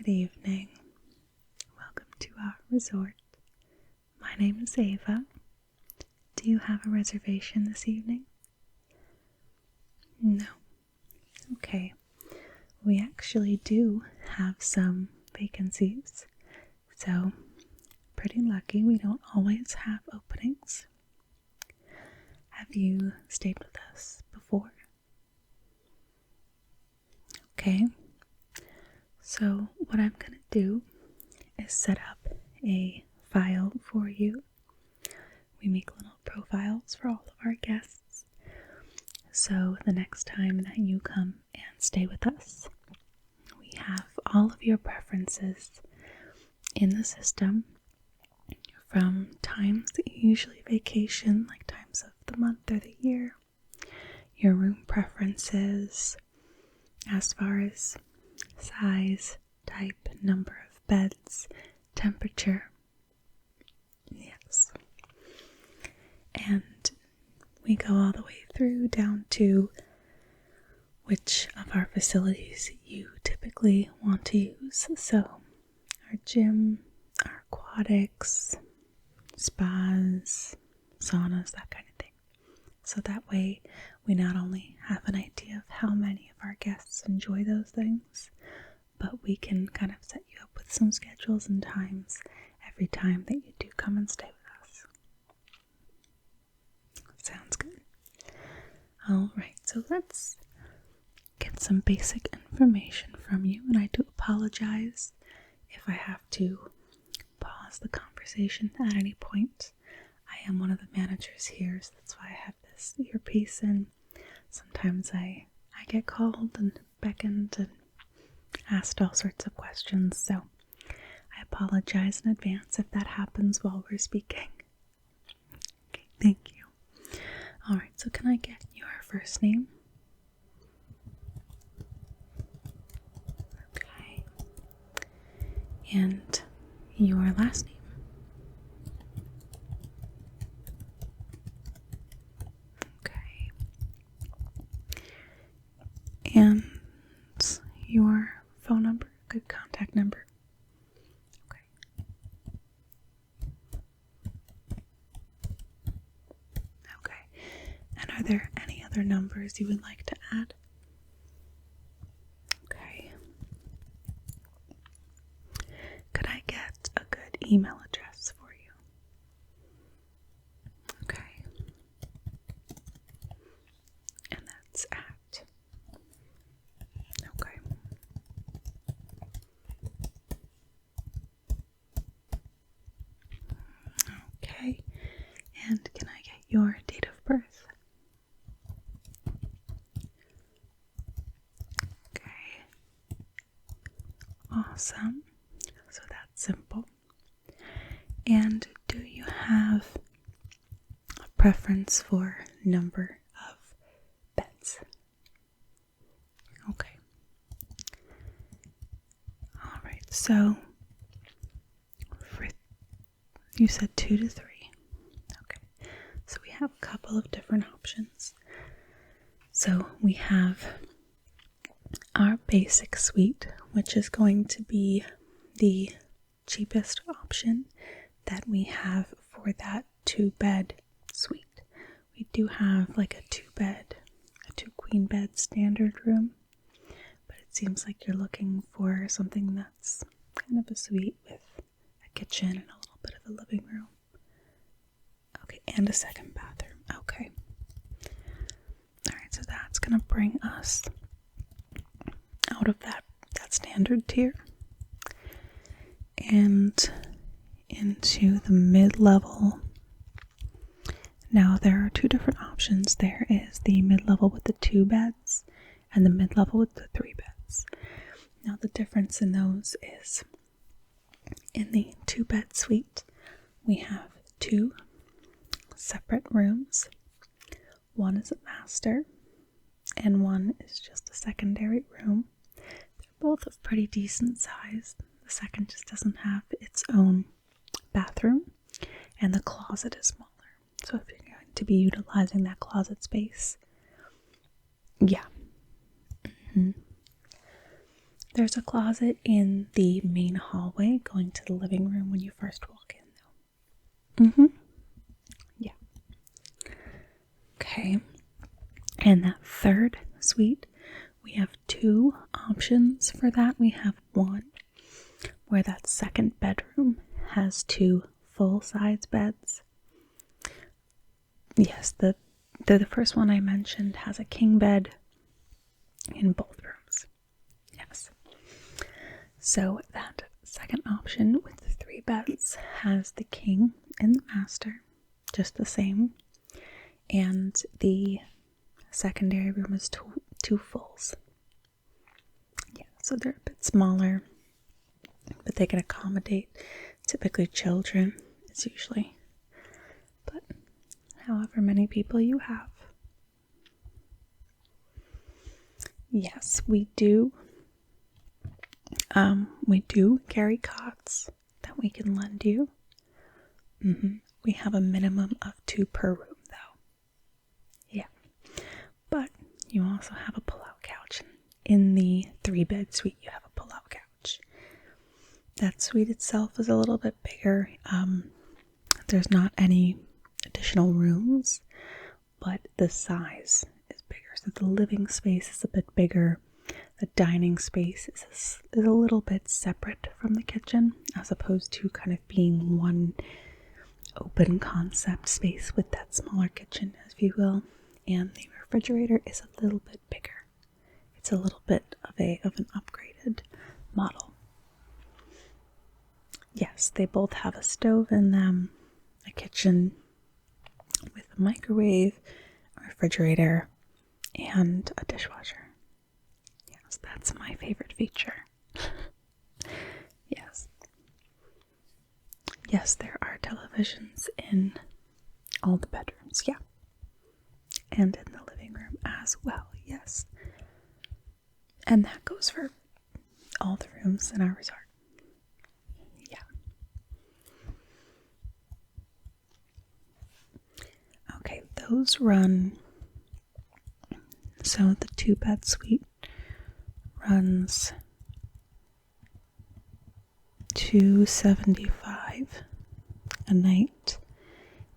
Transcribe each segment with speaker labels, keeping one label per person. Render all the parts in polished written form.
Speaker 1: Good evening. Welcome to our resort. My name is Ava. Do you have a reservation this evening? No. Okay. We actually do have some vacancies, so pretty lucky we don't always have openings. Have you stayed with us before? Okay. So what I'm going to do is set up a file for you. We make little profiles for all of our guests. So the next time that you come and stay with us, we have all of your preferences in the system, from times that you usually vacation, like times of the month or the year, your room preferences as far as size, type, number of beds, temperature. Yes. And we go all the way through down to which of our facilities you typically want to use. So our gym, our aquatics, spas, saunas, that kind of thing. So that way we not only have an idea of how many of our guests enjoy those things, but we can kind of set you up with some schedules and times every time that you do come and stay with us. Sounds good. Alright, so let's get some basic information from you, and I do apologize if I have to pause the conversation at any point. I am one of the managers here, so that's why I have this earpiece in. Sometimes I get called and beckoned and asked all sorts of questions, so I apologize in advance if that happens while we're speaking. Okay, thank you. Alright, so can I get your first name? Okay. And your last name? Okay. And your phone number, good contact number. Okay. Okay. And are there any other numbers you would like to add? Okay. Could I get a good email address for you? Okay. And that's at. Okay. Okay. And can I get your date of birth? Okay. Awesome. So that's simple. And do you have a preference for number of beds? Okay. Alright, so you said 2 to 3. Okay. So we have a couple of different options. So we have our basic suite, which is going to be the cheapest option that we have for that 2-bed suite. We do have like a 2-queen bed standard room, but it seems like you're looking for something that's kind of a suite with a kitchen and a little bit of a living room. Okay, and a second bathroom. Okay. Alright, so that's going to bring us out of that standard tier and into the mid-level. Now there are 2 different options. There is the mid-level with the 2 beds and the mid-level with the 3 beds. Now the difference in those is in the 2-bed suite we have 2 separate rooms. One is a master and one is just a secondary room. They're both of pretty decent size. The second just doesn't have its own bathroom, and the closet is smaller. So if you're going to be utilizing that closet space, yeah. There's a closet in the main hallway going to the living room when you first walk in, though. Yeah. Okay. And that third suite, we have two options for that. We have one where that second bedroom has two full-size beds. Yes, the first one I mentioned has a king bed in both rooms. Yes. So that second option with the 3 beds has the king and the master, just the same. And the secondary room is two fulls. Yeah, so they're a bit smaller, but they can accommodate typically children. It's usually, but however many people you have. Yes, we do carry cots that we can lend you. We have a minimum of 2 per room, though. Yeah, but you also have a pull-out couch. In the 3-bed suite, you have a pull-out couch. That suite itself is a little bit bigger. There's not any additional rooms, but the size is bigger. So the living space is a bit bigger. The dining space is a little bit separate from the kitchen, as opposed to kind of being one open concept space with that smaller kitchen, if you will. And the refrigerator is a little bit bigger. It's a little bit of an upgraded model. Yes, they both have a stove in them, a kitchen with a microwave, a refrigerator, and a dishwasher. Yes, that's my favorite feature. Yes. Yes, there are televisions in all the bedrooms, yeah. And in the living room as well, yes. And that goes for all the rooms in our resort. Yeah. Okay, those run. So the 2-bed suite runs $275 a night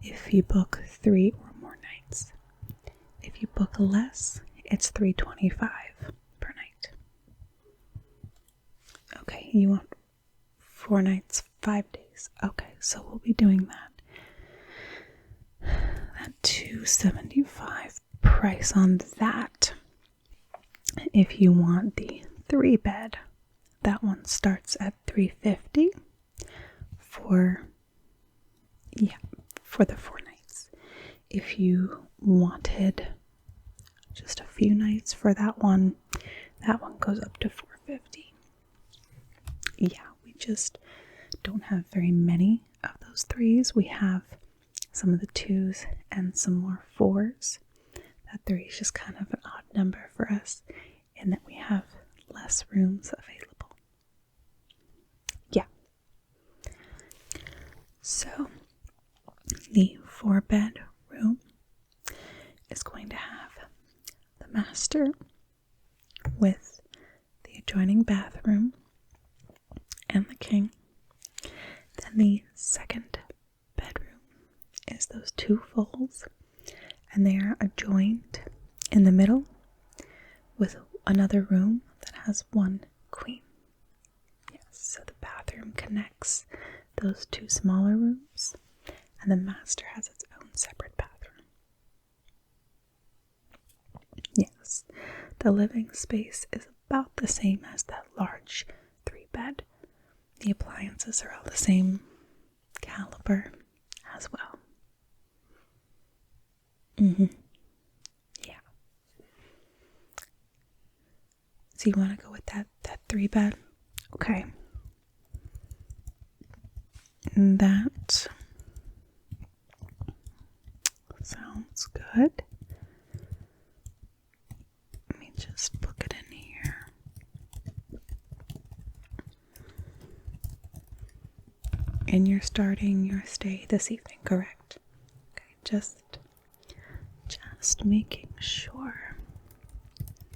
Speaker 1: if you book 3 or more nights. If you book less, it's $325 per night. Okay, you want 4 nights, 5 days. Okay, so we'll be doing that. That $275 price on that. If you want the 3-bed, that one starts at $350 for the 4 nights. If you wanted just a few nights for that one goes up to $450. Yeah, we just don't have very many of those 3s. We have some of the 2s and some more 4s. That 3 is just kind of an odd number for us in that we have less rooms available. Yeah. So the 4-bed room is going to have the master with the adjoining bathroom and the king. Then the 2nd bedroom is those 2 fulls, and they are adjoined in the middle with another room that has 1 queen. Yes, so the bathroom connects those 2 smaller rooms, and the master has its own separate bathroom. Yes, the living space is about the same as that large 3-bed. The appliances are all the same caliber as well. Yeah. So you want to go with that 3-bed? Okay. And that sounds good. Let me just book it in here. And you're starting your stay this evening, correct? Okay, just making sure.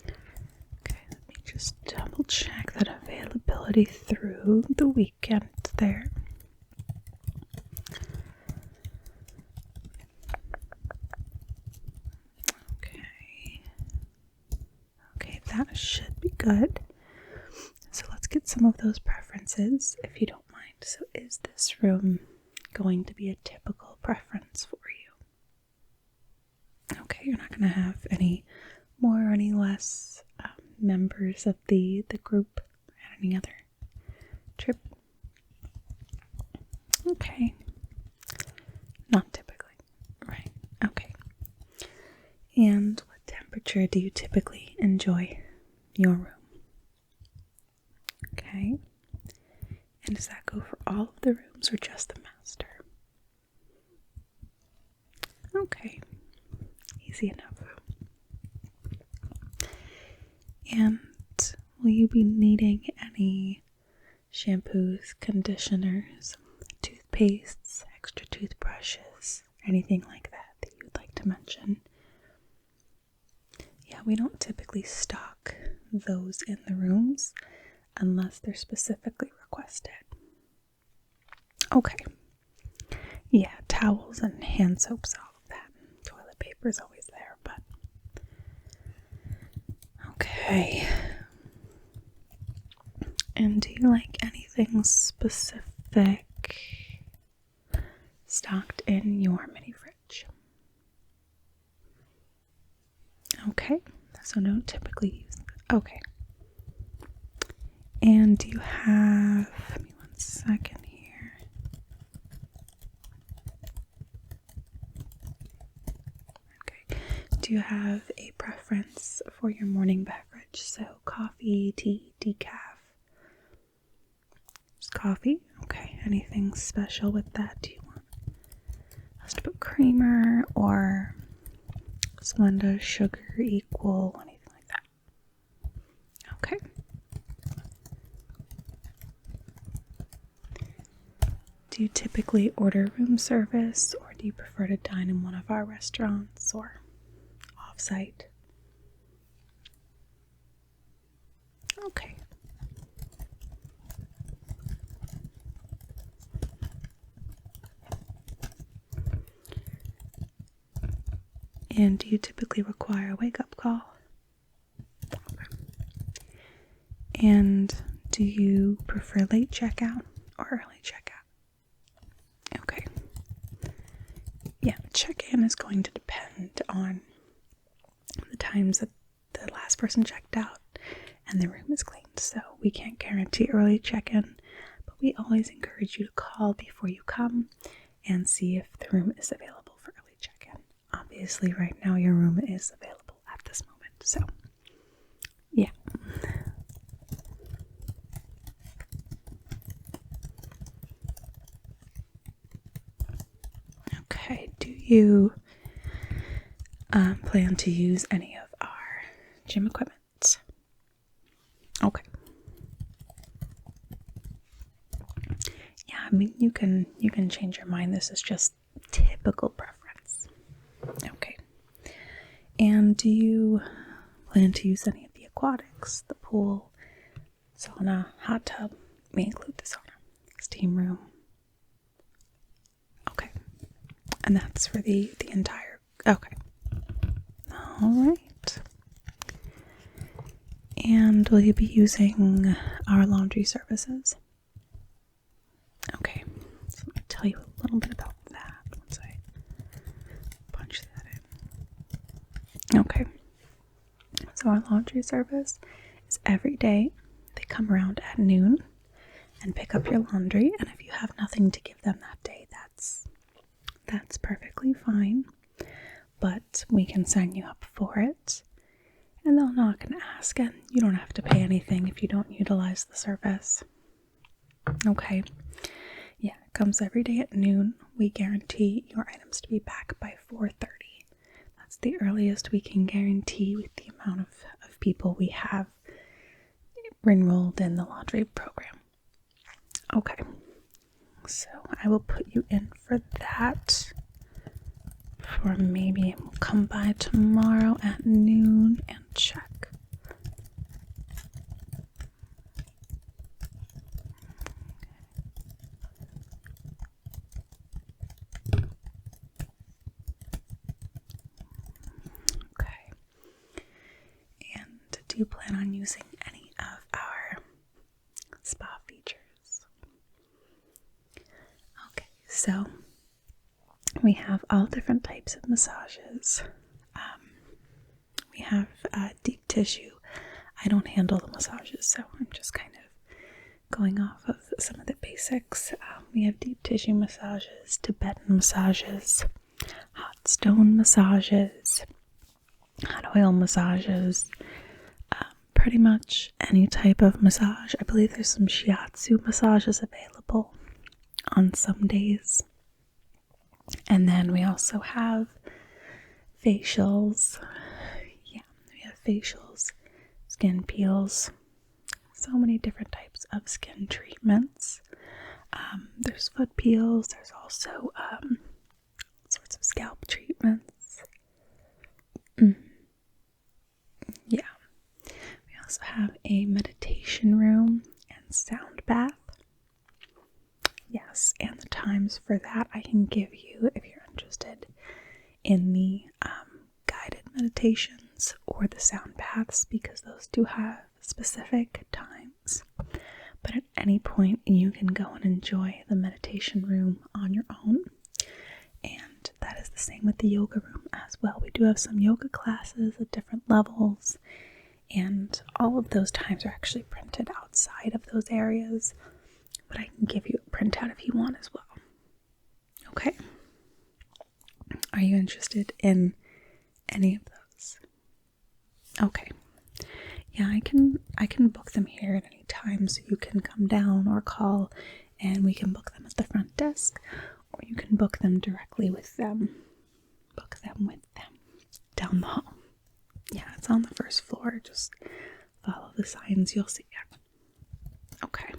Speaker 1: Okay, let me just double check that availability through the weekend there. Okay, that should be good. So let's get some of those preferences, if you don't mind. So is this room going to be a typical preference for you? Okay, you're not going to have any more or any less members of the group at any other trip? Okay. Not typically. Right. Okay. And what temperature do you typically enjoy your room? Okay. And does that go for all of the rooms or just the master? Okay. Easy enough. And will you be needing any shampoos, conditioners, toothpastes, extra toothbrushes, anything like that you would like to mention? Yeah, we don't typically stock those in the rooms unless they're specifically requested. Okay. Yeah, towels and hand soaps, all of that. Toilet paper is always there, but okay. And do you like anything specific stocked in your mini fridge? Okay, so don't typically use that. Okay. And do you have, give me 1 second here. Okay. Do you have a preference for your morning beverage? So coffee, tea, decaf? Just coffee? Okay. Anything special with that? Do you want us to put creamer or Splenda, sugar equal, anything like that? Okay. Do you typically order room service, or do you prefer to dine in one of our restaurants or off-site? Okay. And do you typically require a wake-up call? Okay. And do you prefer late checkout or early checkout? Okay. Yeah, check-in is going to depend on the times that the last person checked out and the room is cleaned. So we can't guarantee early check-in, but we always encourage you to call before you come and see if the room is available for early check-in. Obviously, right now your room is available at this moment. So, yeah. Okay, do you plan to use any of our gym equipment? Okay. Yeah, I mean, you can change your mind. This is just typical preference. Okay. And do you plan to use any of the aquatics, the pool, sauna, hot tub? We include the sauna, steam room. Okay. And that's for the entire, okay. All right. And will you be using our laundry services? Okay. So let me tell you a little bit about that once I punch that in. Okay. So our laundry service is every day. They come around at noon and pick up your laundry, and if you have nothing to give them that day, that's perfectly fine. But we can sign you up for it, and they'll knock and ask, and you don't have to pay anything if you don't utilize the service. Okay. Yeah, it comes every day at noon. We guarantee your items to be back by 4:30. That's the earliest we can guarantee with the amount of people we have enrolled in the laundry program. Okay. So I will put you in for that. For maybe we'll come by tomorrow at noon and check. do you plan on using any of our spa features? Okay, so we have all different types of massages. We have deep tissue. I don't handle the massages, so I'm just kind of going off of some of the basics. We have deep tissue massages, Tibetan massages, hot stone massages, hot oil massages, pretty much any type of massage. I believe there's some shiatsu massages available on some days. And then we also have facials. Yeah, we have facials, skin peels, so many different types of skin treatments. There's foot peels, there's also sorts of scalp treatments. Yeah. We also have a meditation room and sound bath. Yes, and the times for that I can give you if you're interested in the guided meditations or the sound baths, because those do have specific times. But at any point you can go and enjoy the meditation room on your own. And that is the same with the yoga room as well. We do have some yoga classes at different levels, and all of those times are actually printed outside of those areas, but I can give you a printout if you want as well. Okay. Are you interested in any of those? Okay. Yeah, I can book them here at any time, so you can come down or call and we can book them at the front desk, or you can book them directly with them. Book them with them down the hall. Yeah, it's on the first floor. Just follow the signs, you'll see it. Okay.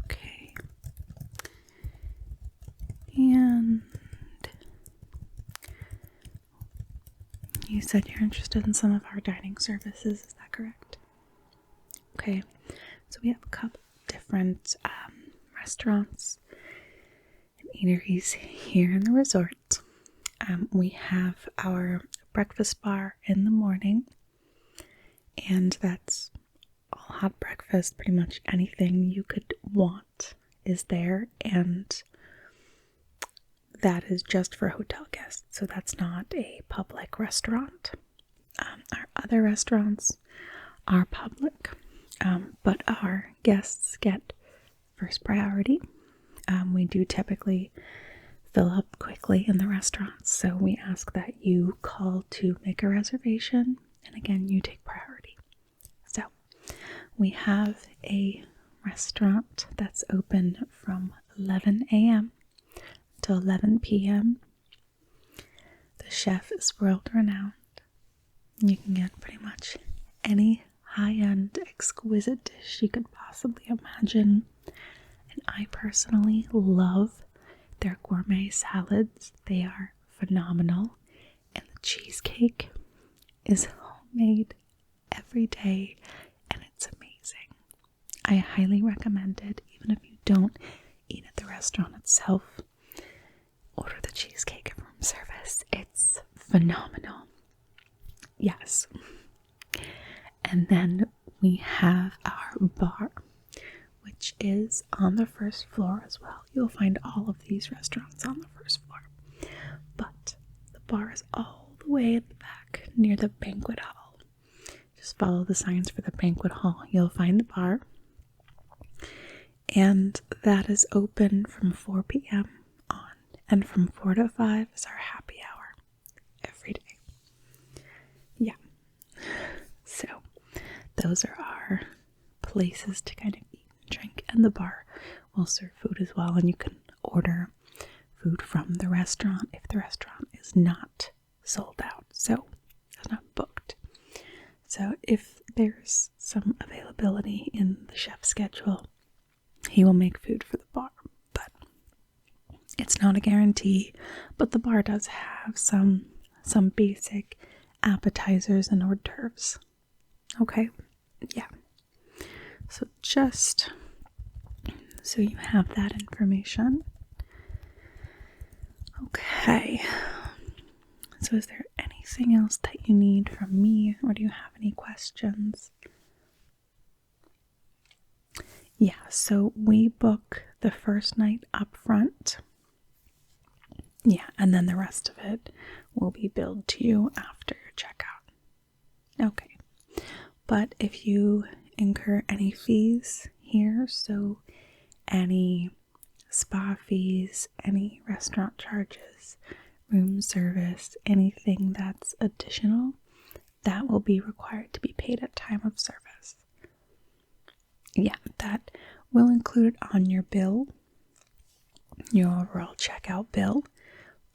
Speaker 1: Okay. And you said you're interested in some of our dining services, is that correct? Okay, so we have a couple different restaurants and eateries here in the resort. We have our breakfast bar in the morning, and that's all hot breakfast. Pretty much anything you could want is there, and that is just for hotel guests, so that's not a public restaurant. Our other restaurants are public, but our guests get first priority. We do typically fill up quickly in the restaurants, so we ask that you call to make a reservation, and again, you take priority. So we have a restaurant that's open from 11 a.m. to 11 p.m. The chef is world renowned. You can get pretty much any high-end, exquisite dish you could possibly imagine. And I personally love their gourmet salads. They are phenomenal. And the cheesecake is homemade every day, and it's amazing. I highly recommend it, even if you don't eat at the restaurant itself. Order the cheesecake at room service. It's phenomenal. Yes. And then we have our bar, which is on the first floor as well. You'll find all of these restaurants on the first floor. But the bar is all the way at the back near the banquet hall. Just follow the signs for the banquet hall. You'll find the bar. And that is open from 4 p.m. on. And from 4 to 5 is our happy hour every day. Yeah. So those are our places to kind of eat and drink. And the bar will serve food as well. And you can order food from the restaurant if the restaurant is not sold out. So it's not booked. So if there's some availability in the chef's schedule, he will make food for the bar. But it's not a guarantee. But the bar does have some basic appetizers and hors d'oeuvres. Okay? Yeah. So just so you have that information. Okay. So is there anything else that you need from me, or do you have any questions? Yeah, so we book the first night up front. Yeah, and then the rest of it will be billed to you after your checkout. Okay, but if you incur any fees here, so any spa fees, any restaurant charges, room service, anything that's additional, that will be required to be paid at time of service. Yeah, that will include it on your bill, your overall checkout bill,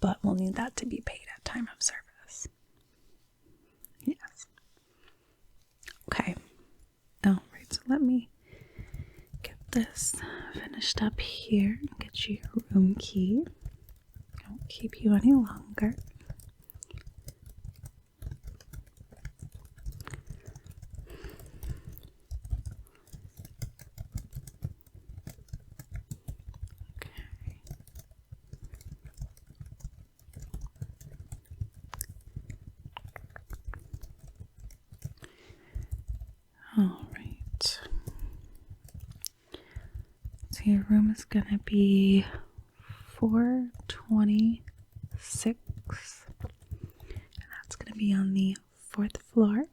Speaker 1: but we'll need that to be paid at time of service. Yes. Okay. All right, so let me get this finished up here and get you your room key. I won't keep you any longer. All right. So your room is gonna be 426, and that's gonna be on the 4th floor.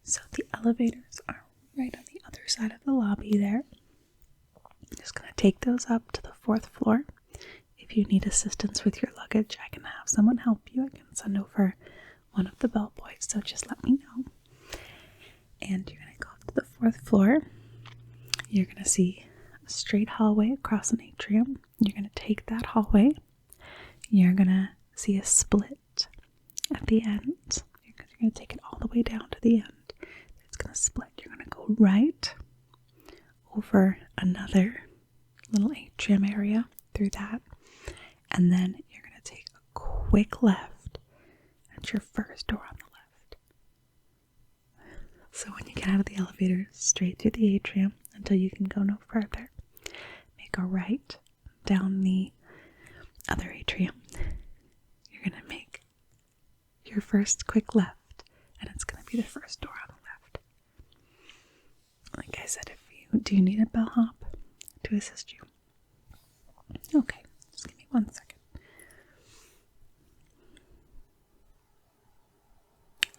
Speaker 1: So the elevators are right on the other side of the lobby there. Just gonna take those up to the 4th floor. If you need assistance with your luggage, I can have someone help you. I can send over one of the bellboys, so just let me know. And you're gonna go up to the 4th floor. You're gonna see a straight hallway across an atrium. You're gonna take that hallway. You're gonna see a split at the end. You're gonna take it all the way down to the end. It's gonna split. You're gonna go right over another little atrium area through that, and then you're gonna take a quick left at your first door on the left. So when you get out of the elevator, straight through the atrium until you can go no further, make a right down the other atrium. You're going to make your first quick left, and it's going to be the first door on the left. Like I said, if you do need a bellhop to assist you. Okay, just give me 1 second.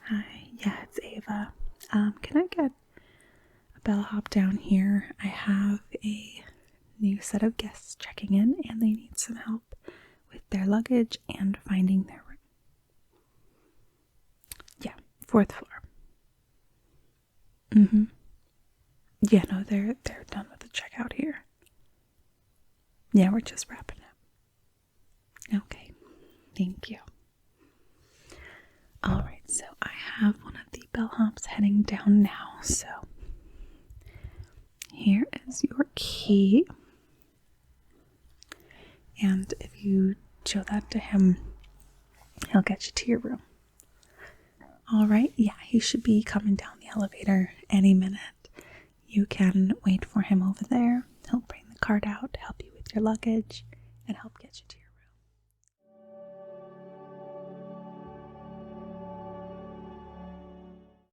Speaker 1: Hi, yeah, it's Ava. Can I get a bellhop down here? I have a new set of guests checking in, and they need some help with their luggage and finding their room. Yeah, 4th floor. Yeah, no, they're done with the checkout here. Yeah, we're just wrapping up. Okay, thank you. Alright, so I have one of the bellhops heading down now, so here is your key. And if you show that to him, he'll get you to your room. Alright, yeah, he should be coming down the elevator any minute. You can wait for him over there. He'll bring the cart out, help you with your luggage, and help get you to your room.